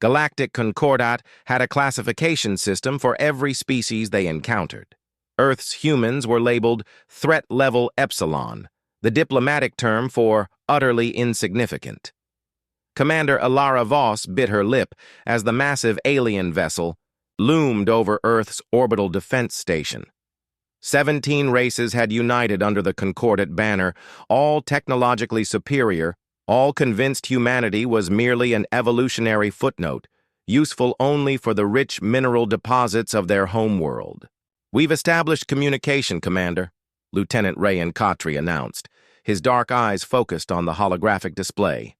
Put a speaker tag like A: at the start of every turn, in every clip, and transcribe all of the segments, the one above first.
A: Galactic Concordat had a classification system for every species they encountered. Earth's humans were labeled Threat Level Epsilon, the diplomatic term for utterly insignificant. Commander Ilara Voss bit her lip as the massive alien vessel loomed over Earth's orbital defense station. 17 races had united under the Concordat banner, all technologically superior, all convinced humanity was merely an evolutionary footnote, useful only for the rich mineral deposits of their homeworld. "We've established communication, Commander," Lieutenant Rayan Khatri announced, his dark eyes focused on the holographic display.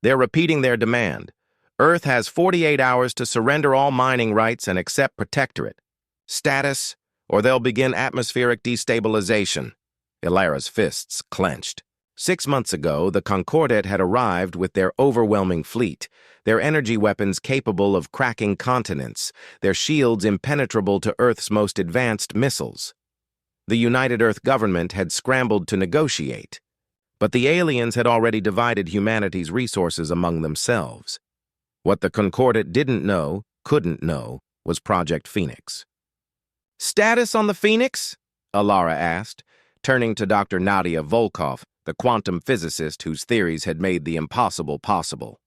A: "They're repeating their demand. Earth has 48 hours to surrender all mining rights and accept protectorate. Status, or they'll begin atmospheric destabilization." Ilara's fists clenched. 6 months ago, the Concordat had arrived with their overwhelming fleet, their energy weapons capable of cracking continents, their shields impenetrable to Earth's most advanced missiles. The United Earth government had scrambled to negotiate, but the aliens had already divided humanity's resources among themselves. What the Concordat didn't know, couldn't know, was Project Phoenix. "Status on the Phoenix?" Ilara asked, turning to Dr. Nadia Volkov, the quantum physicist whose theories had made the impossible possible.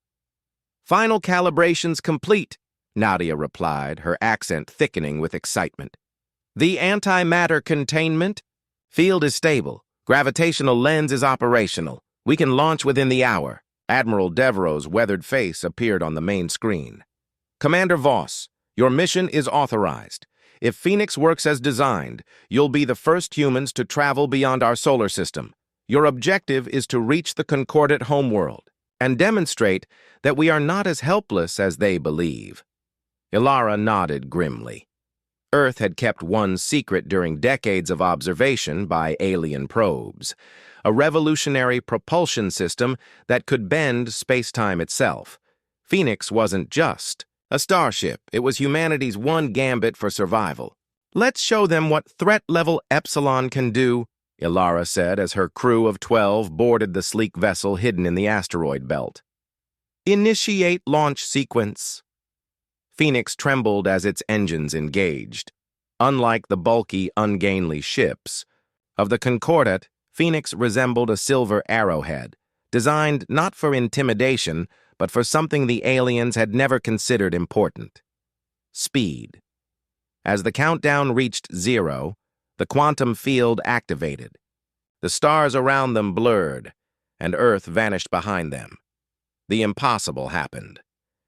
A: "Final calibrations complete," Nadia replied, her accent thickening with excitement. "The antimatter containment field is stable. Gravitational lens is operational. We can launch within the hour." Admiral Devereaux's weathered face appeared on the main screen. "Commander Voss, your mission is authorized. If Phoenix works as designed, you'll be the first humans to travel beyond our solar system. Your objective is to reach the Concordat homeworld and demonstrate that we are not as helpless as they believe." Ilara nodded grimly. Earth had kept one secret during decades of observation by alien probes, a revolutionary propulsion system that could bend space-time itself. Phoenix wasn't just a starship, it was humanity's one gambit for survival. "Let's show them what threat level Epsilon can do," Ilara said as her crew of 12 boarded the sleek vessel hidden in the asteroid belt. "Initiate launch sequence." Phoenix trembled as its engines engaged. Unlike the bulky, ungainly ships of the Concordat, Phoenix resembled a silver arrowhead, designed not for intimidation, but for something the aliens had never considered important: speed. As the countdown reached 0, the quantum field activated. The stars around them blurred, and Earth vanished behind them. The impossible happened.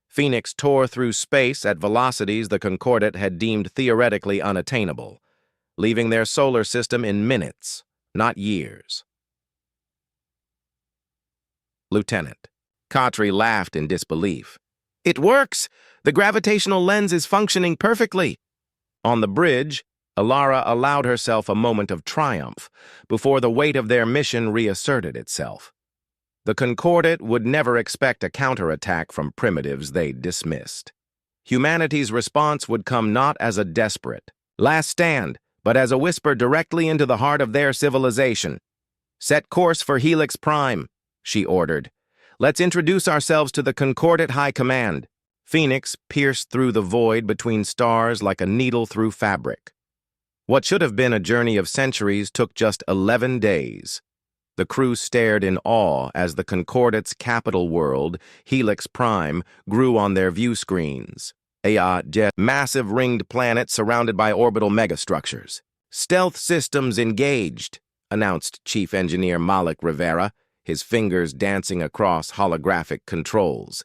A: Phoenix tore through space at velocities the Concordat had deemed theoretically unattainable, leaving their solar system in minutes, not years. Lieutenant Khatri laughed in disbelief. "It works! The gravitational lens is functioning perfectly!" On the bridge, Ilara allowed herself a moment of triumph before the weight of their mission reasserted itself. The Concordat would never expect a counterattack from primitives they'd dismissed. Humanity's response would come not as a desperate last stand, but as a whisper directly into the heart of their civilization. "Set course for Helix Prime," she ordered. "Let's introduce ourselves to the Concordat High Command." Phoenix pierced through the void between stars like a needle through fabric. What should have been a journey of centuries took just 11 days. The crew stared in awe as the Concordat's capital world, Helix Prime, grew on their view screens. A massive ringed planet surrounded by orbital megastructures. "Stealth systems engaged," announced Chief Engineer Malik Rivera, his fingers dancing across holographic controls.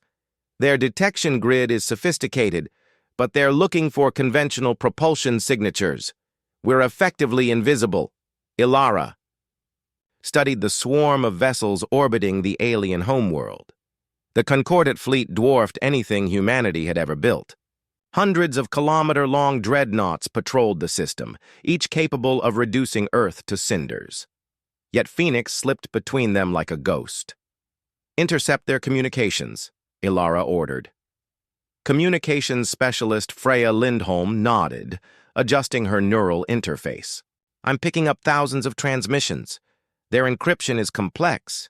A: "Their detection grid is sophisticated, but they're looking for conventional propulsion signatures. We're effectively invisible." Ilara studied the swarm of vessels orbiting the alien homeworld. The Concordat fleet dwarfed anything humanity had ever built. Hundreds of kilometer-long dreadnoughts patrolled the system, each capable of reducing Earth to cinders. Yet Phoenix slipped between them like a ghost. "Intercept their communications," Ilara ordered. Communications specialist Freya Lindholm nodded, adjusting her neural interface. "I'm picking up thousands of transmissions. Their encryption is complex,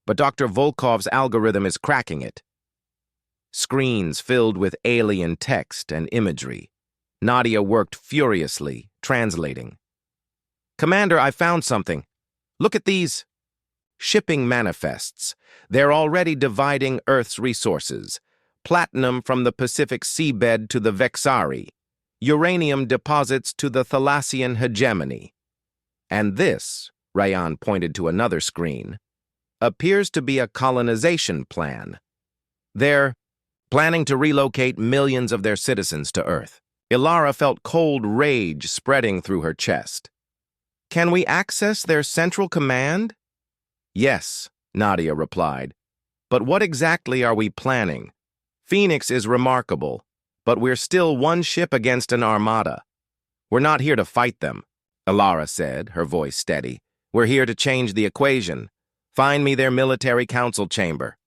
A: but Dr. Volkov's algorithm is cracking it." screens filled with alien text and imagery. Nadia worked furiously, translating. "Commander, I found something. Look at these shipping manifests. They're already dividing Earth's resources. Platinum from the Pacific seabed to the Vexari. Uranium deposits to the Thalassian hegemony. And this," Rayan pointed to another screen, "appears to be a colonization plan. They're planning to relocate millions of their citizens to Earth." Ilara felt cold rage spreading through her chest. "Can we access their central command?" "Yes," Nadia replied. "But what exactly are we planning? Phoenix is remarkable, but we're still one ship against an armada. We're not here to fight them," Ilara said, her voice steady. "We're here to change the equation. Find me their military council chamber."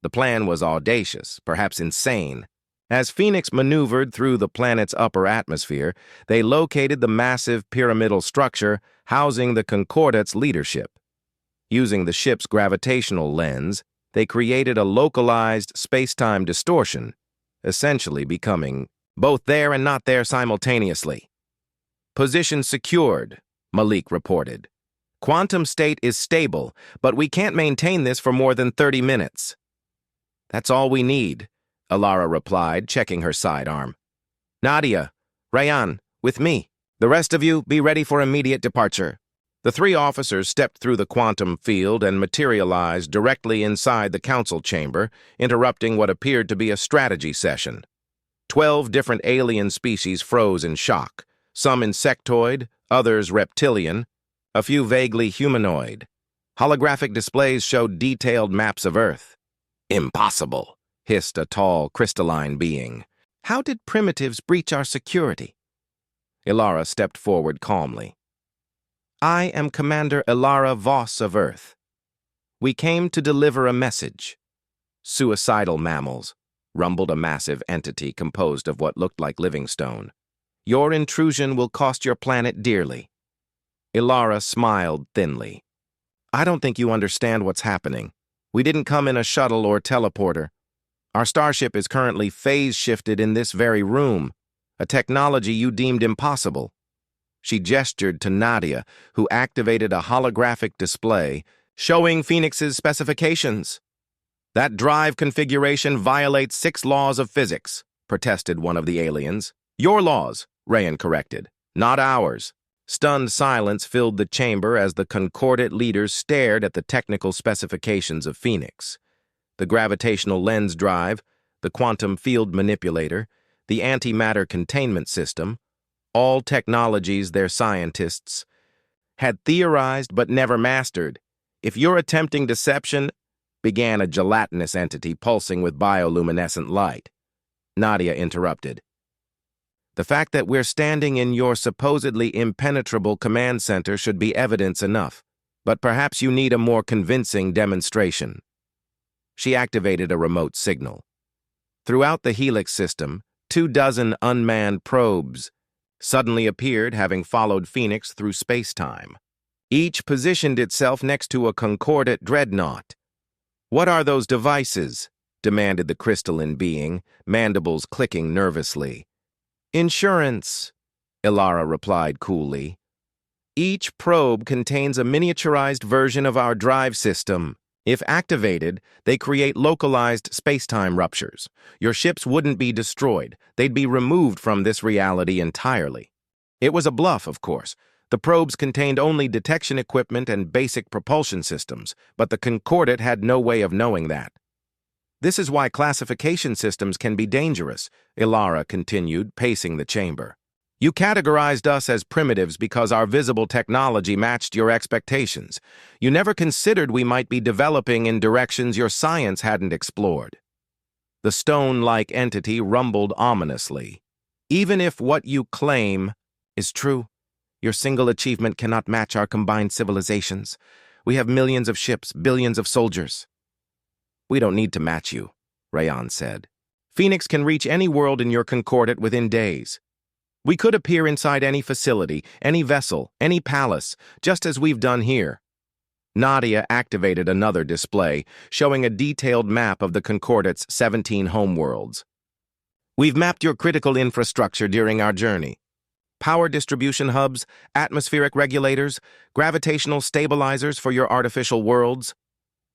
A: The plan was audacious, perhaps insane. As Phoenix maneuvered through the planet's upper atmosphere, they located the massive pyramidal structure housing the Concordate's leadership. Using the ship's gravitational lens, they created a localized space-time distortion, essentially becoming both there and not there simultaneously. "Position secured," Malik reported. "Quantum state is stable, but we can't maintain this for more than 30 minutes. "That's all we need," Ilara replied, checking her sidearm. "Nadia, Rayan, with me. The rest of you, be ready for immediate departure." The three officers stepped through the quantum field and materialized directly inside the council chamber, interrupting what appeared to be a strategy session. 12 different alien species froze in shock, some insectoid, others reptilian, a few vaguely humanoid. Holographic displays showed detailed maps of Earth. "Impossible," hissed a tall, crystalline being. "How did primitives breach our security?" Ilara stepped forward calmly. "I am Commander Ilara Voss of Earth. We came to deliver a message." "Suicidal mammals," rumbled a massive entity composed of what looked like living stone. "Your intrusion will cost your planet dearly." Ilara smiled thinly. "I don't think you understand what's happening. We didn't come in a shuttle or teleporter. Our starship is currently phase-shifted in this very room, a technology you deemed impossible." She gestured to Nadia, who activated a holographic display showing Phoenix's specifications. "That drive configuration violates 6 laws of physics," protested one of the aliens. "Your laws," Rayan corrected, "not ours." Stunned silence filled the chamber as the Concordate leaders stared at the technical specifications of Phoenix. The gravitational lens drive, the quantum field manipulator, the antimatter containment system, all technologies their scientists had theorized but never mastered. "If you're attempting deception," began a gelatinous entity pulsing with bioluminescent light. Nadia interrupted. "The fact that we're standing in your supposedly impenetrable command center should be evidence enough, but perhaps you need a more convincing demonstration." She activated a remote signal. Throughout the Helix system, 24 unmanned probes suddenly appeared, having followed Phoenix through space-time. Each positioned itself next to a Concordate dreadnought. "What are those devices?" demanded the crystalline being, mandibles clicking nervously. "Insurance," Ilara replied coolly. "Each probe contains a miniaturized version of our drive system. If activated, they create localized space-time ruptures. Your ships wouldn't be destroyed. They'd be removed from this reality entirely." It was a bluff, of course. The probes contained only detection equipment and basic propulsion systems, but the Concordate had no way of knowing that. "This is why classification systems can be dangerous," Ilara continued, pacing the chamber. "You categorized us as primitives because our visible technology matched your expectations. You never considered we might be developing in directions your science hadn't explored." The stone-like entity rumbled ominously. "Even if what you claim is true, your single achievement cannot match our combined civilizations. We have millions of ships, billions of soldiers." "We don't need to match you," Rayan said. "Phoenix can reach any world in your Concordate within days. We could appear inside any facility, any vessel, any palace, just as we've done here." Nadia activated another display, showing a detailed map of the Concordate's 17 homeworlds. We've mapped your critical infrastructure during our journey. Power distribution hubs, atmospheric regulators, gravitational stabilizers for your artificial worlds.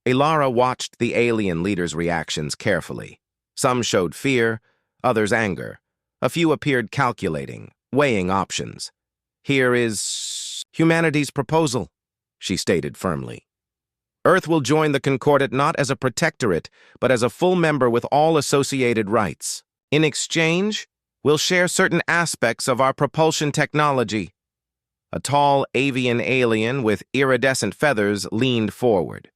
A: Ilara watched the alien leaders' reactions carefully. Some showed fear, others anger. A few appeared calculating, weighing options. Here is humanity's proposal, she stated firmly. Earth will join the Concordate not as a protectorate, but as a full member with all associated rights. In exchange, we'll share certain aspects of our propulsion technology. A tall avian alien with iridescent feathers leaned forward.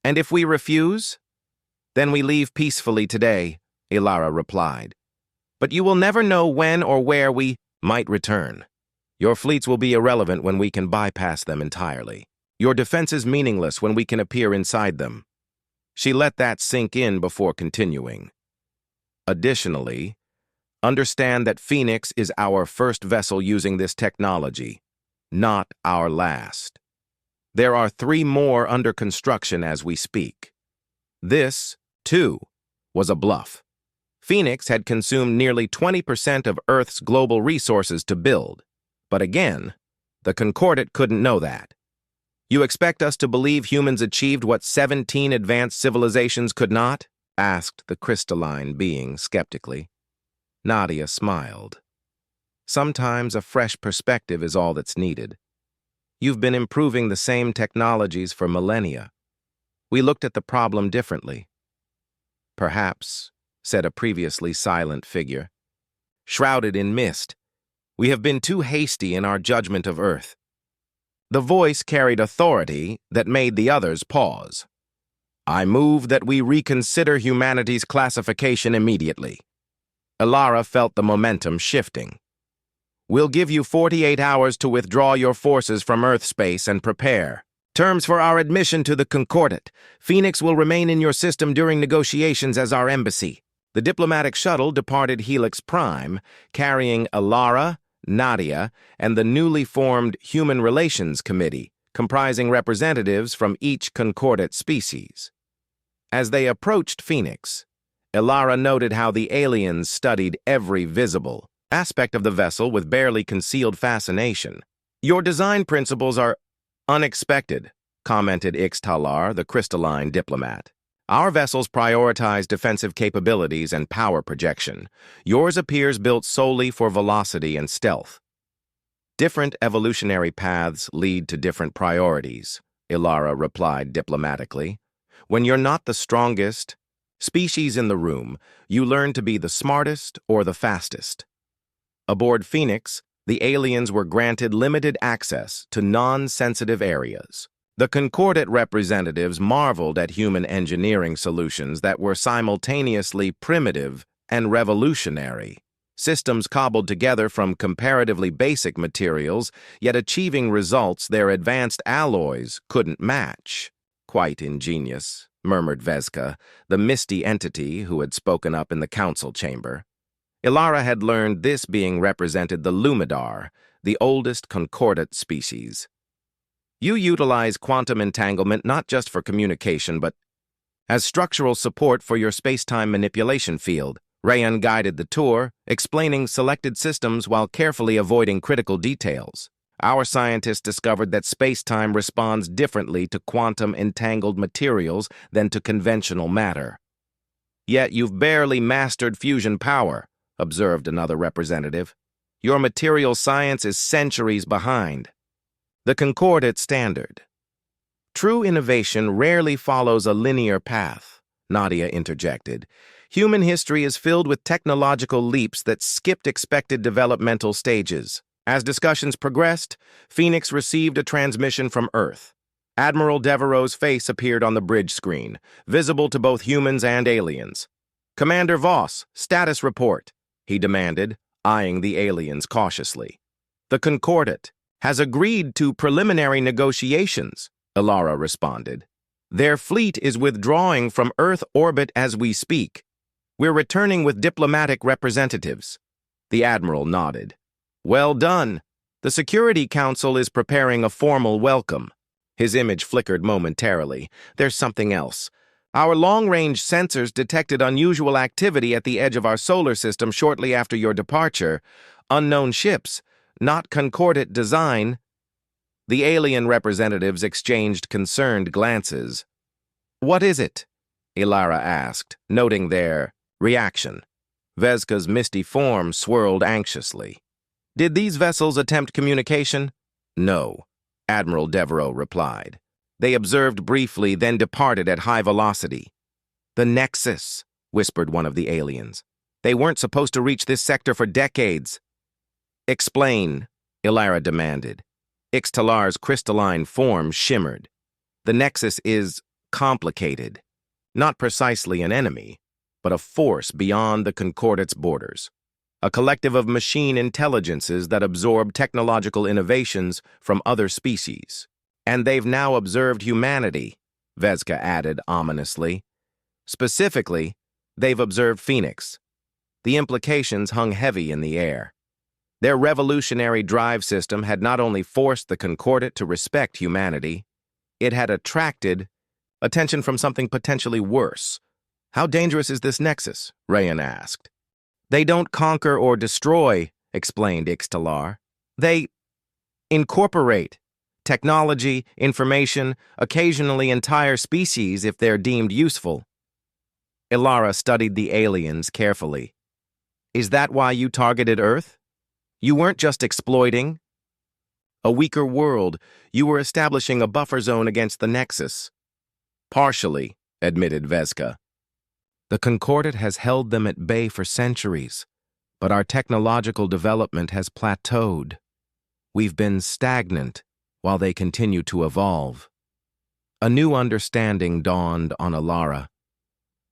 A: And if we refuse? Then we leave peacefully today, Ilara replied. But you will never know when or where we might return. Your fleets will be irrelevant when we can bypass them entirely. Your defense is meaningless when we can appear inside them. She let that sink in before continuing. Additionally, understand that Phoenix is our first vessel using this technology, not our last. There are 3 more under construction as we speak. This, too, was a bluff. Phoenix had consumed nearly 20% of Earth's global resources to build. But again, the Concordate couldn't know that. You expect us to believe humans achieved what 17 advanced civilizations could not? Asked the crystalline being skeptically. Nadia smiled. Sometimes a fresh perspective is all that's needed. You've been improving the same technologies for millennia. We looked at the problem differently. Perhaps, said a previously silent figure. Shrouded in mist, we have been too hasty in our judgment of Earth. The voice carried authority that made the others pause. I move that we reconsider humanity's classification immediately. Ilara felt the momentum shifting. We'll give you 48 hours to withdraw your forces from Earth space and prepare. Terms for our admission to the Concordate. Phoenix will remain in your system during negotiations as our embassy. The diplomatic shuttle departed Helix Prime, carrying Ilara, Nadia, and the newly formed Human Relations Committee, comprising representatives from each Concordate species. As they approached Phoenix, Ilara noted how the aliens studied every visible aspect of the vessel with barely concealed fascination. Your design principles are unexpected, commented Ixtalar, the crystalline diplomat. Our vessels prioritize defensive capabilities and power projection. Yours appears built solely for velocity and stealth. Different evolutionary paths lead to different priorities, Ilara replied diplomatically. When you're not the strongest species in the room, you learn to be the smartest or the fastest. Aboard Phoenix, the aliens were granted limited access to non-sensitive areas. The Concordate representatives marveled at human engineering solutions that were simultaneously primitive and revolutionary. Systems cobbled together from comparatively basic materials, yet achieving results their advanced alloys couldn't match. Quite ingenious, murmured Vezka, the misty entity who had spoken up in the council chamber. Ilara had learned this being represented the Lumidar, the oldest Concordate species. You utilize quantum entanglement not just for communication, but as structural support for your space-time manipulation field. Rayan guided the tour, explaining selected systems while carefully avoiding critical details. Our scientists discovered that space-time responds differently to quantum-entangled materials than to conventional matter. Yet you've barely mastered fusion power, observed another representative. Your material science is centuries behind. The Concordate standard. True innovation rarely follows a linear path, Nadia interjected. Human history is filled with technological leaps that skipped expected developmental stages. As discussions progressed, Phoenix received a transmission from Earth. Admiral Devereaux's face appeared on the bridge screen, visible to both humans and aliens. Commander Voss, status report, he demanded, eyeing the aliens cautiously. The Concordate has agreed to preliminary negotiations, Ilara responded. Their fleet is withdrawing from Earth orbit as we speak. We're returning with diplomatic representatives. The Admiral nodded. Well done. The Security Council is preparing a formal welcome. His image flickered momentarily. There's something else. Our long-range sensors detected unusual activity at the edge of our solar system shortly after your departure. Unknown ships, not concordant design. The alien representatives exchanged concerned glances. What is it? Ilara asked, noting their reaction. Veska's misty form swirled anxiously. Did these vessels attempt communication? No, Admiral Devereaux replied. They observed briefly, then departed at high velocity. The Nexus, whispered one of the aliens. They weren't supposed to reach this sector for decades. Explain, Ilara demanded. Ixtalar's crystalline form shimmered. The Nexus is complicated. Not precisely an enemy, but a force beyond the Concordate's borders. A collective of machine intelligences that absorb technological innovations from other species. And they've now observed humanity, Veska added ominously. Specifically, they've observed Phoenix. The implications hung heavy in the air. Their revolutionary drive system had not only forced the Concordate to respect humanity, it had attracted attention from something potentially worse. How dangerous is this Nexus? Rayan asked. They don't conquer or destroy, explained Ixtalar. They incorporate technology, information, occasionally entire species if they're deemed useful. Ilara studied the aliens carefully. Is that why you targeted Earth? You weren't just exploiting a weaker world. You were establishing a buffer zone against the Nexus. Partially, admitted Veska. The Concordate has held them at bay for centuries, but our technological development has plateaued. We've been stagnant while they continue to evolve. A new understanding dawned on Ilara,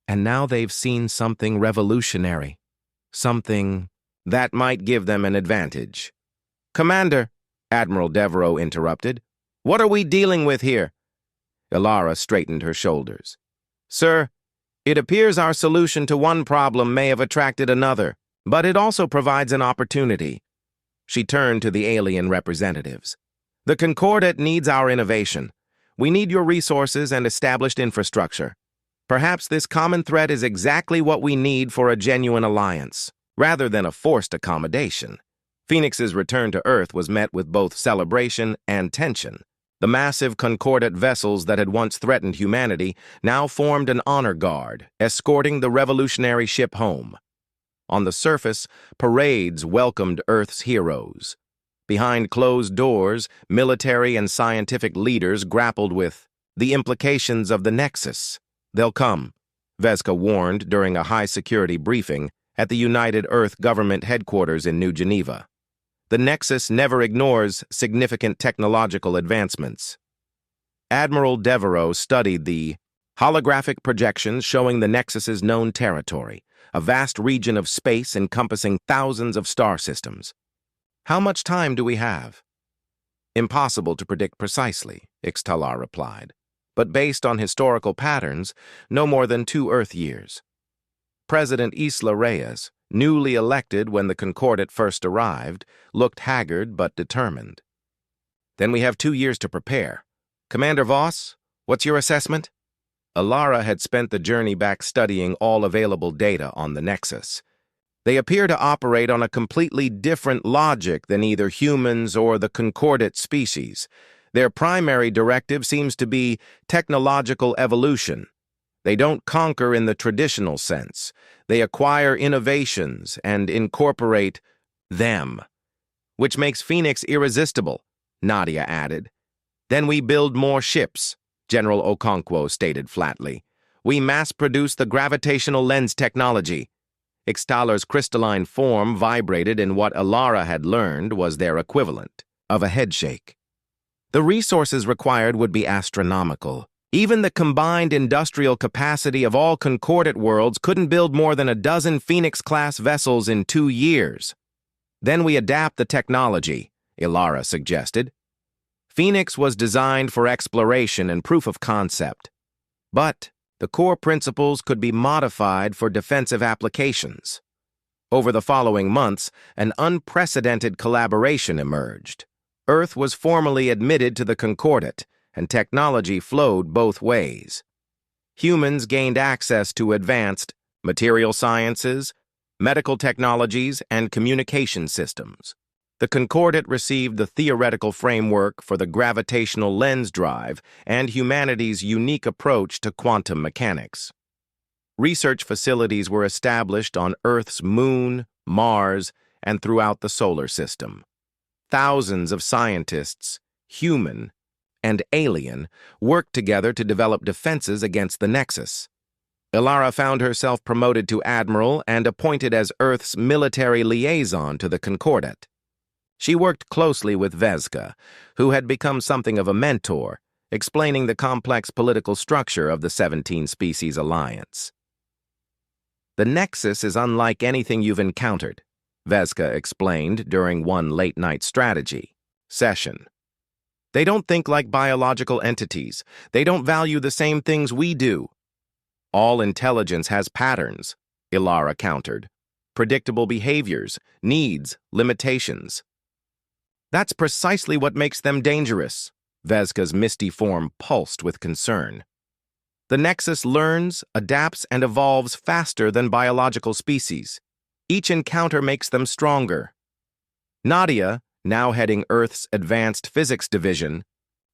A: and now they've seen something revolutionary, something that might give them an advantage. Commander, Admiral Devereaux interrupted, what are we dealing with here? Ilara straightened her shoulders. Sir, it appears our solution to one problem may have attracted another, but it also provides an opportunity. She turned to the alien representatives. The Concordate needs our innovation. We need your resources and established infrastructure. Perhaps this common threat is exactly what we need for a genuine alliance, rather than a forced accommodation. Phoenix's return to Earth was met with both celebration and tension. The massive Concordate vessels that had once threatened humanity now formed an honor guard, escorting the revolutionary ship home. On the surface, parades welcomed Earth's heroes. Behind closed doors, military and scientific leaders grappled with the implications of the Nexus. They'll come, Veska warned during a high-security briefing at the United Earth Government headquarters in New Geneva. The Nexus never ignores significant technological advancements. Admiral Devereaux studied the holographic projections showing the Nexus's known territory, a vast region of space encompassing thousands of star systems. How much time do we have? Impossible to predict precisely, Ixtalar replied, but based on historical patterns, no more than 2 Earth years. President Isla Reyes, newly elected when the Concordate first arrived, looked haggard but determined. Then we have 2 years to prepare. Commander Voss, what's your assessment? Ilara had spent the journey back studying all available data on the Nexus. They appear to operate on a completely different logic than either humans or the Concordate species. Their primary directive seems to be technological evolution. They don't conquer in the traditional sense. They acquire innovations and incorporate them, which makes Phoenix irresistible, Nadia added. Then we build more ships, General Okonkwo stated flatly. We mass-produce the gravitational lens technology. Ixtalar's crystalline form vibrated in what Ilara had learned was their equivalent of a headshake. The resources required would be astronomical. Even the combined industrial capacity of all Concordate worlds couldn't build more than a dozen Phoenix-class vessels in 2 years. Then we adapt the technology, Ilara suggested. Phoenix was designed for exploration and proof of concept. But the core principles could be modified for defensive applications. Over the following months, an unprecedented collaboration emerged. Earth was formally admitted to the Concordate, and technology flowed both ways. Humans gained access to advanced material sciences, medical technologies, and communication systems. The Concordat received the theoretical framework for the gravitational lens drive and humanity's unique approach to quantum mechanics. Research facilities were established on Earth's moon, Mars, and throughout the solar system. Thousands of scientists, human and alien, worked together to develop defenses against the Nexus. Ilara found herself promoted to admiral and appointed as Earth's military liaison to the Concordat. She worked closely with Vezka, who had become something of a mentor, explaining the complex political structure of the 17-species alliance. The Nexus is unlike anything you've encountered, Vezka explained during one late-night strategy session. They don't think like biological entities. They don't value the same things we do. All intelligence has patterns, Ilara countered. Predictable behaviors, needs, limitations. That's precisely what makes them dangerous. Vezka's misty form pulsed with concern. The Nexus learns, adapts, and evolves faster than biological species. Each encounter makes them stronger. Nadia, now heading Earth's Advanced Physics Division,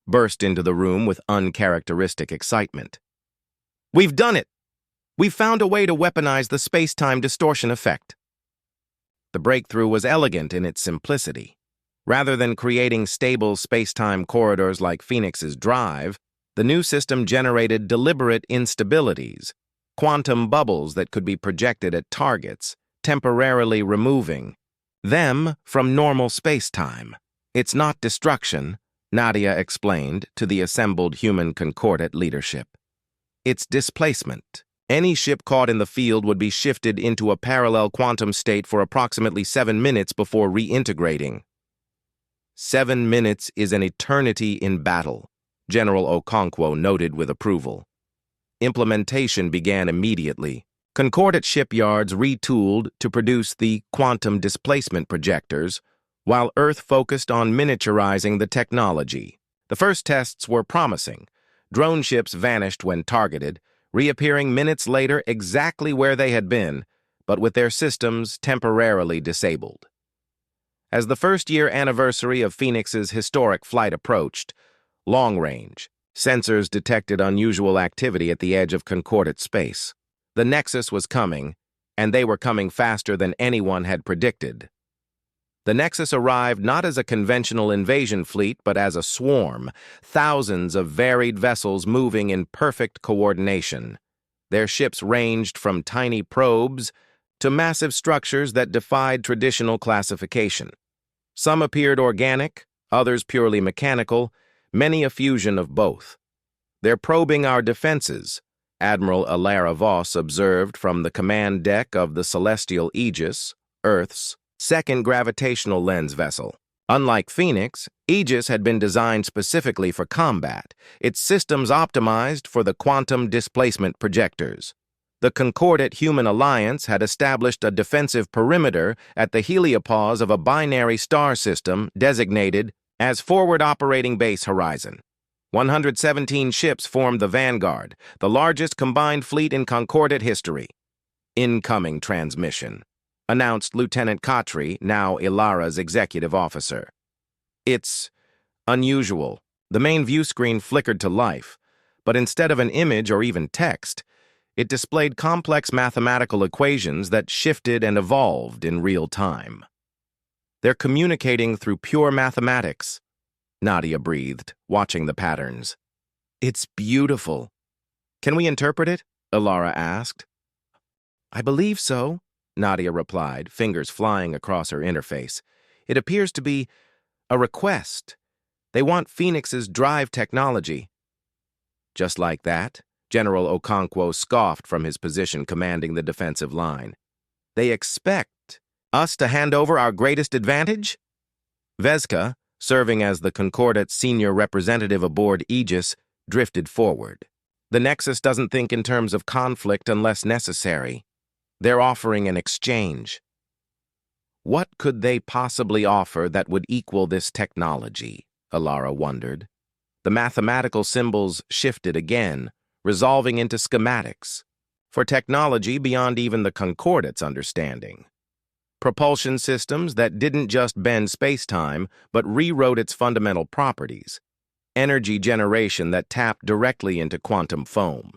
A: burst into the room with uncharacteristic excitement. We've done it! We've found a way to weaponize the space-time distortion effect. The breakthrough was elegant in its simplicity. Rather than creating stable space-time corridors like Phoenix's drive, the new system generated deliberate instabilities, quantum bubbles that could be projected at targets, temporarily removing them from normal space-time. It's not destruction, Nadia explained to the assembled human Concordat leadership. It's displacement. Any ship caught in the field would be shifted into a parallel quantum state for approximately 7 minutes before reintegrating. 7 minutes is an eternity in battle, General Okonkwo noted with approval. Implementation began immediately. Concordat shipyards retooled to produce the quantum displacement projectors, while Earth focused on miniaturizing the technology. The first tests were promising. Drone ships vanished when targeted, reappearing minutes later exactly where they had been, but with their systems temporarily disabled. As the first-year anniversary of Phoenix's historic flight approached, long-range sensors detected unusual activity at the edge of Concordat space. The Nexus was coming, and they were coming faster than anyone had predicted. The Nexus arrived not as a conventional invasion fleet, but as a swarm, thousands of varied vessels moving in perfect coordination. Their ships ranged from tiny probes to massive structures that defied traditional classification. Some appeared organic, others purely mechanical, many a fusion of both. They're probing our defenses, Admiral Ilara Voss observed from the command deck of the Celestial Aegis, Earth's second gravitational lens vessel. Unlike Phoenix, Aegis had been designed specifically for combat, its systems optimized for the quantum displacement projectors. The Concordat Human Alliance had established a defensive perimeter at the heliopause of a binary star system designated as Forward Operating Base Horizon. 117 ships formed the Vanguard, the largest combined fleet in Concordat history. Incoming transmission, announced Lieutenant Khatri, now Ilara's executive officer. It's unusual. The main view screen flickered to life, but instead of an image or even text, it displayed complex mathematical equations that shifted and evolved in real time. They're communicating through pure mathematics, Nadia breathed, watching the patterns. It's beautiful. Can we interpret it? Ilara asked. I believe so, Nadia replied, fingers flying across her interface. It appears to be a request. They want Phoenix's drive technology. Just like that, General Okonkwo scoffed from his position commanding the defensive line. They expect us to hand over our greatest advantage? Vezka, serving as the Concordat's senior representative aboard Aegis, drifted forward. The Nexus doesn't think in terms of conflict unless necessary. They're offering an exchange. What could they possibly offer that would equal this technology? Ilara wondered. The mathematical symbols shifted again, resolving into schematics, for technology beyond even the Concordate's understanding. Propulsion systems that didn't just bend space-time, but rewrote its fundamental properties. Energy generation that tapped directly into quantum foam.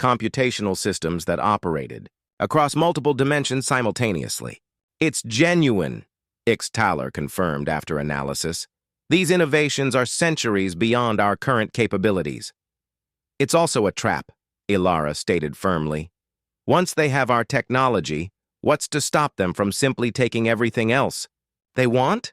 A: Computational systems that operated across multiple dimensions simultaneously. It's genuine, Ixtaler confirmed after analysis. These innovations are centuries beyond our current capabilities. It's also a trap, Ilara stated firmly. Once they have our technology, what's to stop them from simply taking everything else they want?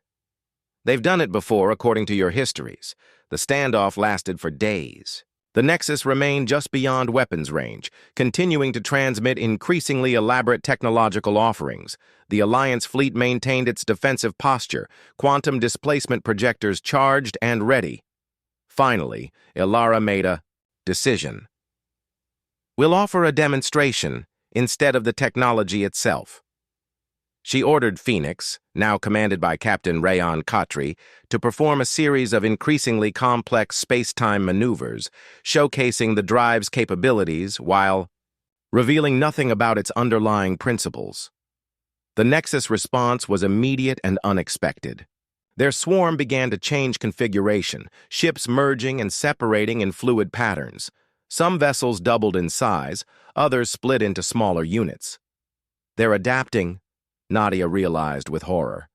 A: They've done it before, according to your histories. The standoff lasted for days. The Nexus remained just beyond weapons range, continuing to transmit increasingly elaborate technological offerings. The Alliance fleet maintained its defensive posture, quantum displacement projectors charged and ready. Finally, Ilara made a decision. We'll offer a demonstration instead of the technology itself. She ordered Phoenix, now commanded by Captain Rayon Khatri, to perform a series of increasingly complex space-time maneuvers, showcasing the drive's capabilities while revealing nothing about its underlying principles. The Nexus response was immediate and unexpected. Their swarm began to change configuration, ships merging and separating in fluid patterns. Some vessels doubled in size, others split into smaller units. They're adapting, Nadia realized with horror.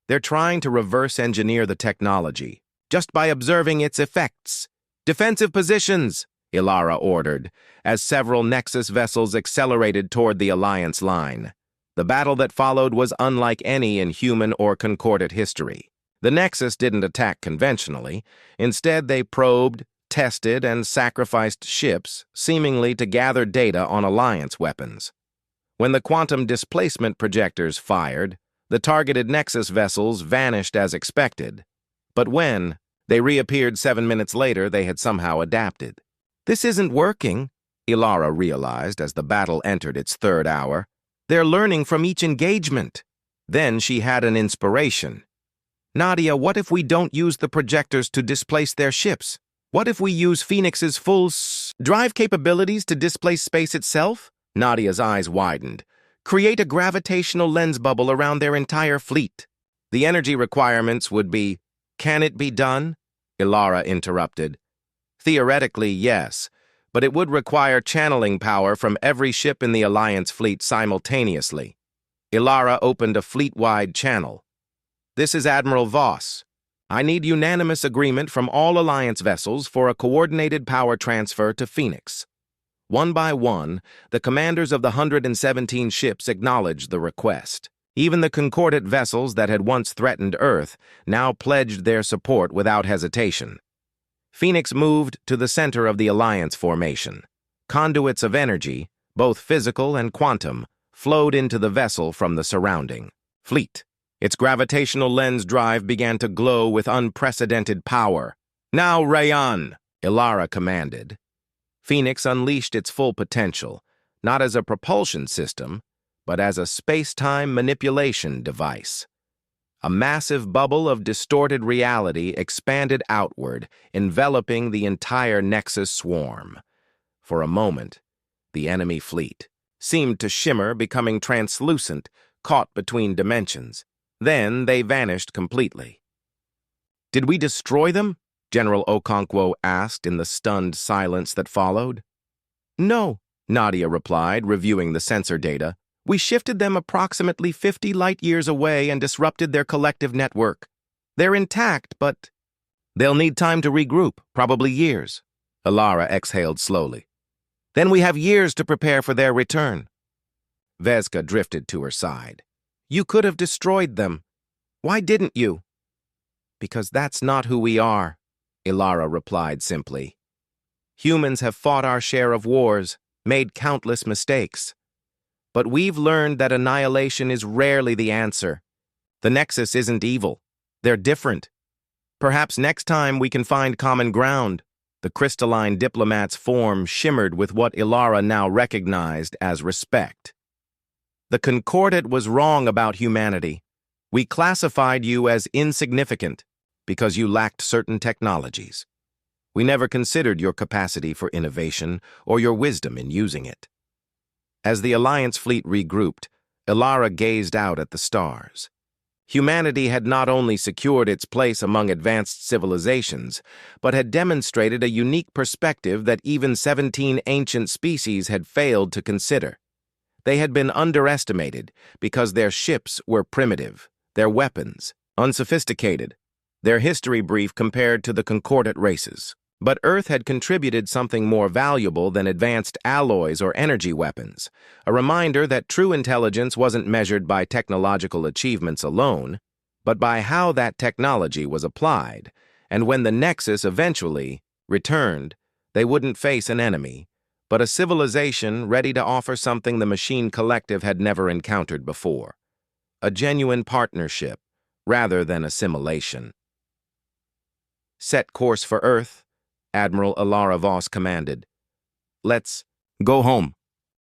A: They're trying to reverse engineer the technology, just by observing its effects. Defensive positions, Ilara ordered, as several Nexus vessels accelerated toward the Alliance line. The battle that followed was unlike any in human or Concordate history. The Nexus didn't attack conventionally. Instead, they probed, tested, and sacrificed ships, seemingly to gather data on Alliance weapons. When the quantum displacement projectors fired, the targeted Nexus vessels vanished as expected. But when they reappeared 7 minutes later, they had somehow adapted. This isn't working, Ilara realized as the battle entered its third hour. They're learning from each engagement. Then she had an inspiration. Nadia, what if we don't use the projectors to displace their ships? What if we use Phoenix's full drive capabilities to displace space itself? Nadia's eyes widened. Create a gravitational lens bubble around their entire fleet. The energy requirements would be, can it be done? Ilara interrupted. Theoretically, yes, but it would require channeling power from every ship in the Alliance fleet simultaneously. Ilara opened a fleet-wide channel. This is Admiral Voss. I need unanimous agreement from all Alliance vessels for a coordinated power transfer to Phoenix. One by one, the commanders of the 117 ships acknowledged the request. Even the Concordate vessels that had once threatened Earth now pledged their support without hesitation. Phoenix moved to the center of the Alliance formation. Conduits of energy, both physical and quantum, flowed into the vessel from the surrounding fleet. Its gravitational lens drive began to glow with unprecedented power. Now, Rayon, Ilara commanded. Phoenix unleashed its full potential, not as a propulsion system, but as a space-time manipulation device. A massive bubble of distorted reality expanded outward, enveloping the entire Nexus swarm. For a moment, the enemy fleet seemed to shimmer, becoming translucent, caught between dimensions. Then they vanished completely. Did we destroy them? General Okonkwo asked in the stunned silence that followed. No, Nadia replied, reviewing the sensor data. We shifted them approximately 50 light-years away and disrupted their collective network. They're intact, but they'll need time to regroup, probably years. Ilara exhaled slowly. Then we have years to prepare for their return. Vezka drifted to her side. You could have destroyed them. Why didn't you? Because that's not who we are, Ilara replied simply. Humans have fought our share of wars, made countless mistakes. But we've learned that annihilation is rarely the answer. The Nexus isn't evil. They're different. Perhaps next time we can find common ground. The crystalline diplomat's form shimmered with what Ilara now recognized as respect. The Concordate was wrong about humanity. We classified you as insignificant because you lacked certain technologies. We never considered your capacity for innovation or your wisdom in using it. As the Alliance fleet regrouped, Ilara gazed out at the stars. Humanity had not only secured its place among advanced civilizations, but had demonstrated a unique perspective that even 17 ancient species had failed to consider. They had been underestimated because their ships were primitive, their weapons unsophisticated, their history brief compared to the concordant races. But Earth had contributed something more valuable than advanced alloys or energy weapons, a reminder that true intelligence wasn't measured by technological achievements alone, but by how that technology was applied. And when the Nexus eventually returned, they wouldn't face an enemy, but a civilization ready to offer something the machine collective had never encountered before. A genuine partnership, rather than assimilation. Set course for Earth, Admiral Ilara Voss commanded. Let's go home.